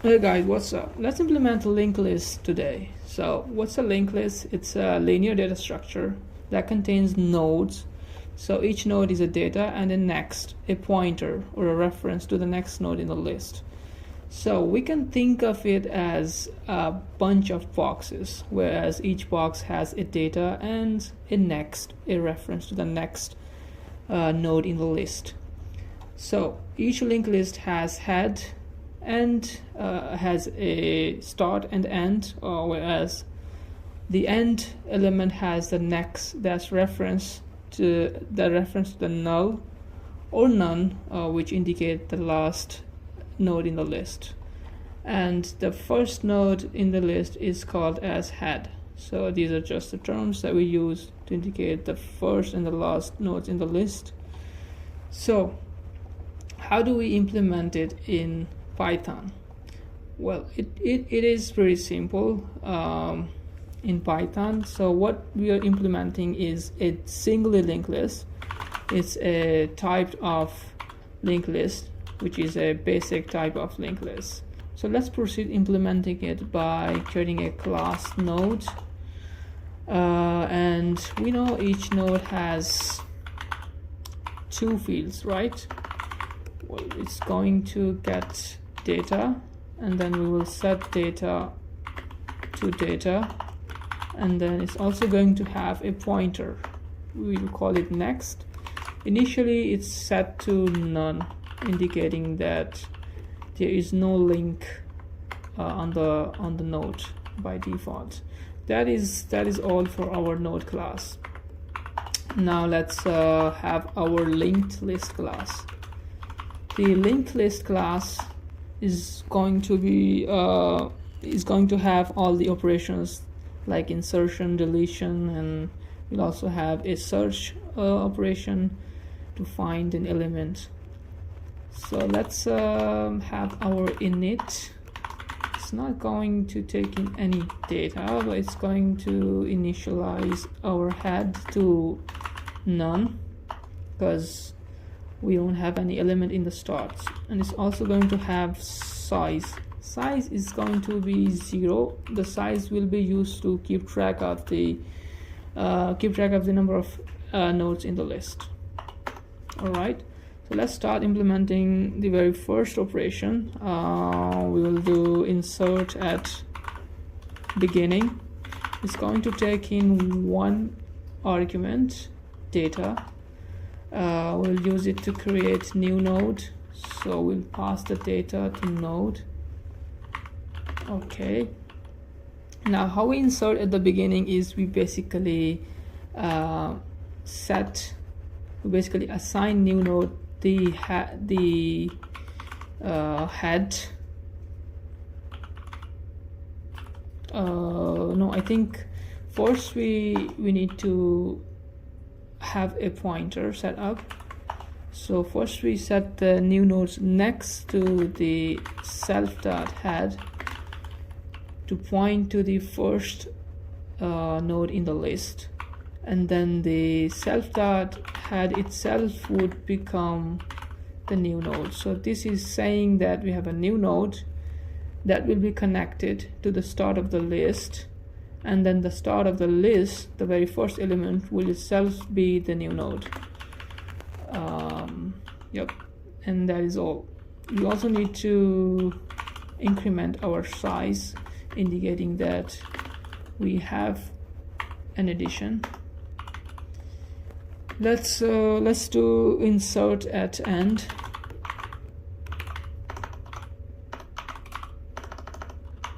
Hey guys, what's up? Let's implement a linked list today. So what's a linked list? It's a linear data structure that contains nodes. So each node is a data and then next, a pointer or a reference to the next node in the list. So we can think of it as a bunch of boxes, whereas each box has a data and a reference to the next node in the list. So each linked list has head and has a start and end, whereas the end element has the next, that's reference to the null or none, which indicate the last node in the list, and the first node in the list is called as head. So these are just the terms that we use to indicate the first and the last nodes in the list. So how do we implement it in Python? Well, it is pretty simple in Python. So what we are implementing is a singly linked list. It's a type of linked list, which is a basic type of linked list. So let's proceed implementing it by creating a class node. And we know each node has two fields, right? Well, it's going to get data, and then we will set data to data, and then it's also going to have a pointer. We will call it next. Initially it's set to none, indicating that there is no link on the node by default. That is all for our node class. Now let's have our linked list class. The linked list class is going to have all the operations like insertion, deletion, and we'll also have a search operation to find an element. So let's have our init. It's not going to take in any data, but it's going to initialize our head to none because we don't have any element in the start. And it's also going to have size. Size is going to be 0. The size will be used to keep track of the number of nodes in the list. All right, so let's start implementing the very first operation. We will do insert at beginning. It's going to take in one argument, data. We'll use it to create new node, so we'll pass the data to node. Okay, now how we insert at the beginning is we basically assign new node the head. No, I think first we need to have a pointer set up. So first we set the new nodes next to the self.head to point to the first node in the list, and then the self.head itself would become the new node. So this is saying that we have a new node that will be connected to the start of the list, and then the start of the list, the very first element, will itself be the new node. Yep, and that is all. We also need to increment our size, indicating that we have an addition. Let's do insert at end.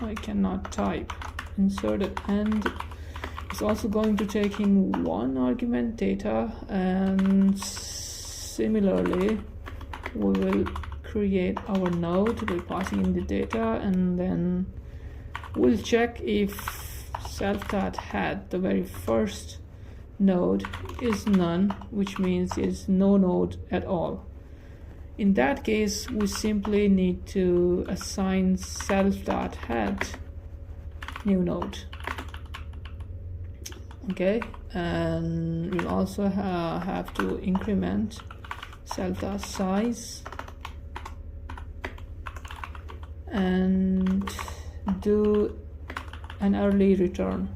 I cannot type. Insert at end is also going to take in one argument, data, and similarly we will create our node by passing in the data, and then we'll check if self.head, the very first node, is none, which means there's no node at all. In that case, we simply need to assign self.head new node. Okay, and we'll also have to increment self.size, and do an early return.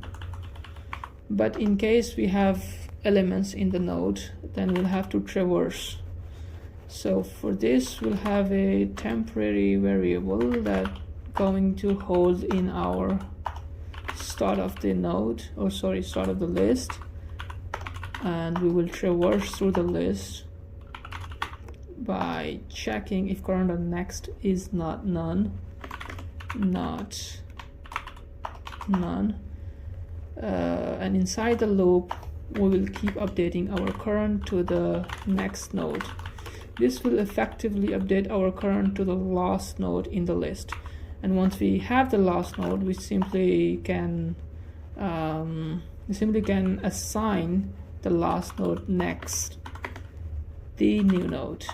But in case we have elements in the node, then we'll have to traverse. So for this, we'll have a temporary variable that going to hold in our start of the node, or sorry, start of the list, and we will traverse through the list by checking if current.next is not none, and inside the loop we will keep updating our current to the next node. This will effectively update our current to the last node in the list, and once we have the last node, we simply can assign the last node next the new node.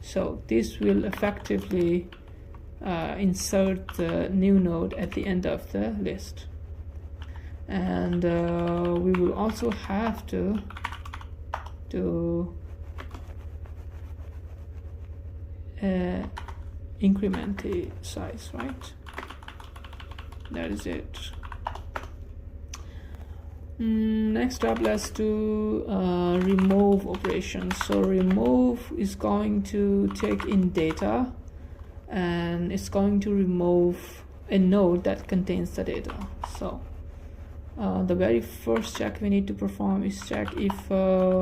So this will effectively insert the new node at the end of the list. And we will also have to increment the size, right? That is it. Next up, let's do remove operations. So remove is going to take in data, and it's going to remove a node that contains the data. So the very first check we need to perform is check if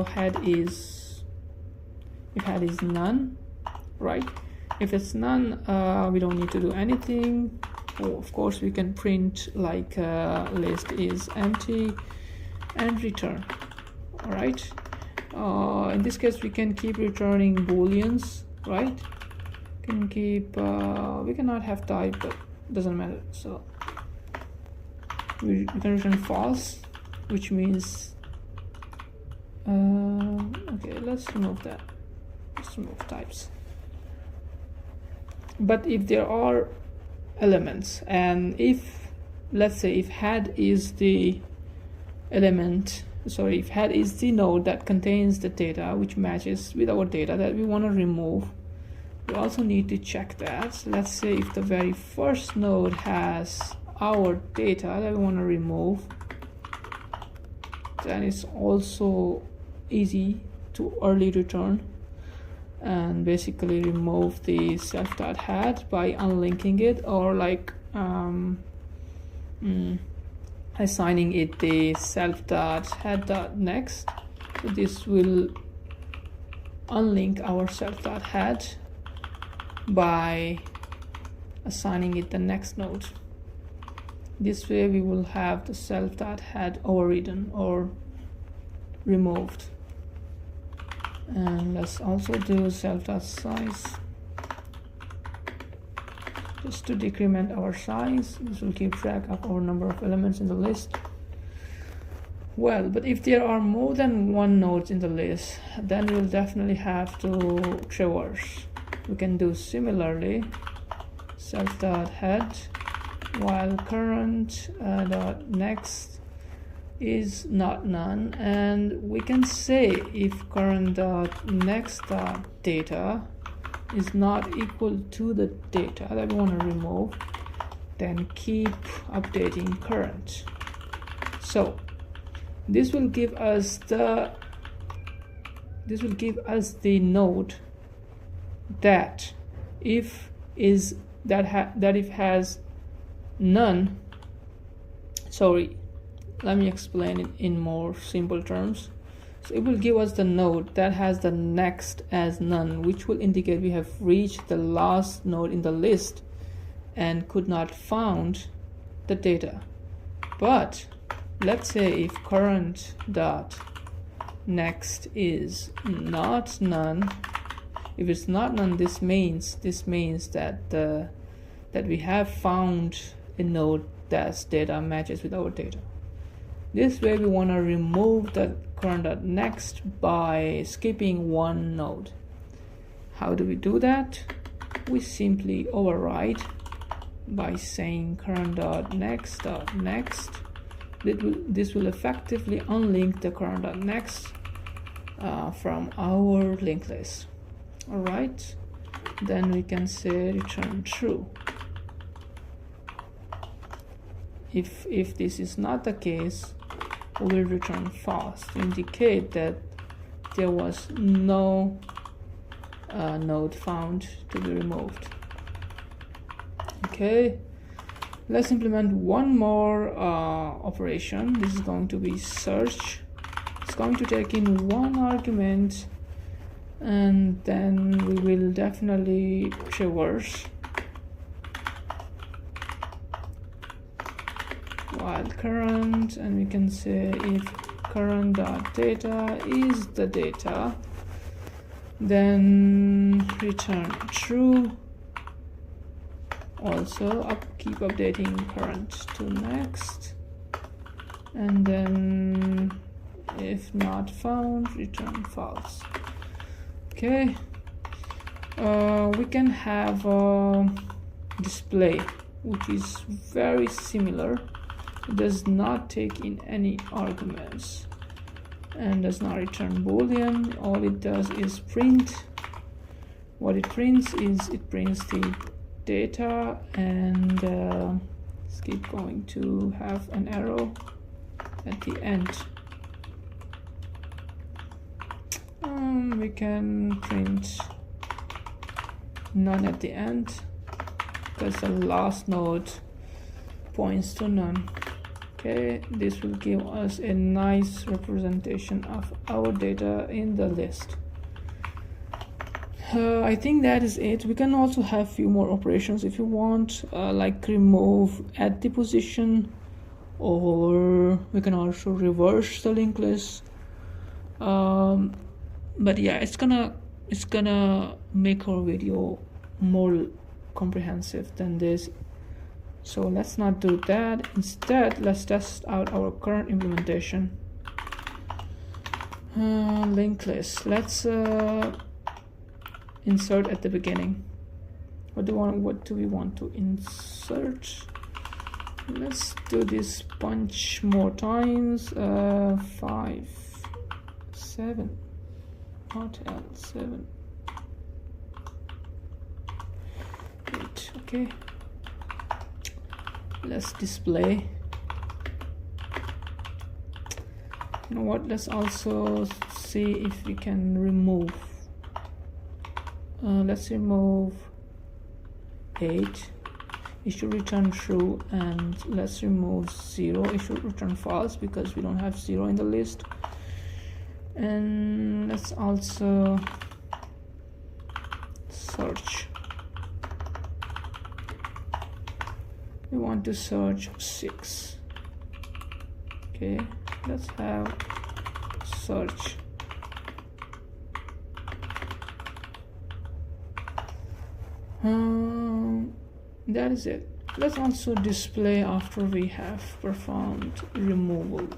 head is none, right? If it's none, we don't need to do anything. Oh, of course, we can print like list is empty and return. All right. In this case, we can keep returning booleans, right? Can keep. We cannot have type, but doesn't matter. So we can return false, which means. Okay, let's remove that. Let's remove types. But if there are elements, and if, let's say, if head is the element, sorry, if head is the node that contains the data which matches with our data that we want to remove, we also need to check that. So let's say if the very first node has our data that we want to remove, then it's also easy to early return and basically remove the self.head by unlinking it, or like assigning it the self.head.next. So this will unlink our self.head by assigning it the next node. This way we will have the self.head overridden or removed. And let's also do self.size just to decrement our size. This will keep track of our number of elements in the list. Well, but if there are more than one node in the list, then we'll definitely have to traverse. We can do similarly self.head while current.next is not none, and we can say if current.next.data is not equal to the data that we want to remove, then keep updating current. So this will give us the node that if has none. Sorry, let me explain it in more simple terms. So it will give us the node that has the next as none, which will indicate we have reached the last node in the list and could not found the data. But let's say if current.next is not none, if it's not none, this means that we have found a node that's data matches with our data. This way we want to remove the current.next by skipping one node. How do we do that? We simply override by saying current.next.next. This will effectively unlink the current.next from our linked list. All right. then we can say return true. If this is not the case, we will return false to indicate that there was no node found to be removed. Okay, let's implement one more operation. This is going to be search. It's going to take in one argument, and then we will definitely traverse while current, and we can say if current.data is the data, then return true. Also keep updating current to next, and then if not found, return false. Okay, we can have a display which is very similar. It does not take in any arguments and does not return boolean. All it does is print. What it prints is it prints the data, and let's keep going to have an arrow at the end. We can print none at the end because the last node points to none. Okay, this will give us a nice representation of our data in the list. I think that is it. We can also have few more operations if you want, like remove at the position, or we can also reverse the linked list. But yeah, it's gonna make our video more comprehensive than this, so let's not do that. Instead, let's test out our current implementation. Linked list, let's insert at the beginning. What do we want to insert? Let's do this bunch more times. 5 7 hotel 7 8. Okay, let's display. You know what, let's also see if we can remove. Let's remove 8. It should return true, and let's remove 0. It should return false because we don't have 0 in the list. And let's also search. We want to search 6. Okay, let's have search. That is it. Let's also display after we have performed removal.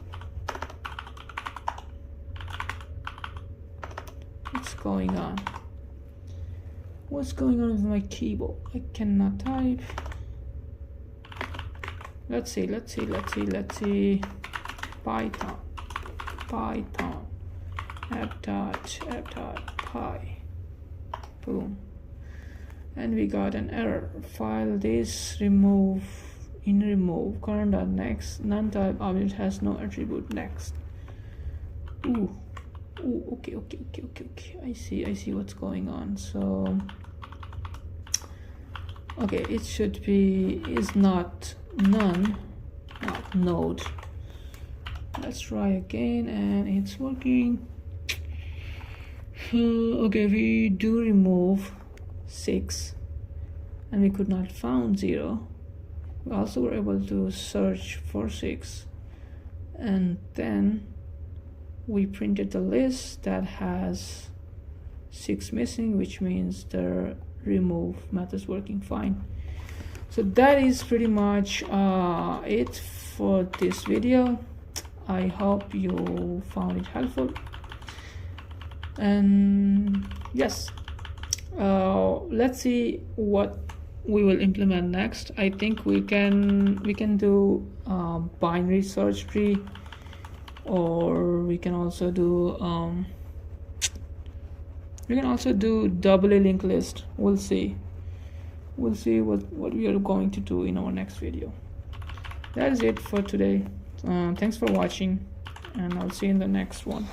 What's going on? What's going on with my keyboard? I cannot type. Let's see. Python app.py. Boom. And we got an error. File this remove current.next none type object has no attribute next. Ooh, okay. I see what's going on. So okay, it should be is not none, not node. Let's try again, and it's working. Okay, we do remove 6 and we could not found 0. We also were able to search for 6, and then we printed the list that has 6 missing, which means the remove method is working fine. So that is pretty much it for this video. I hope you found it helpful, and yes, let's see what we will implement next. I think we can do binary search tree, or we can also do You can also do double a linked list. We'll see what we are going to do in our next video. That is it for today. Thanks for watching, and I'll see you in the next one.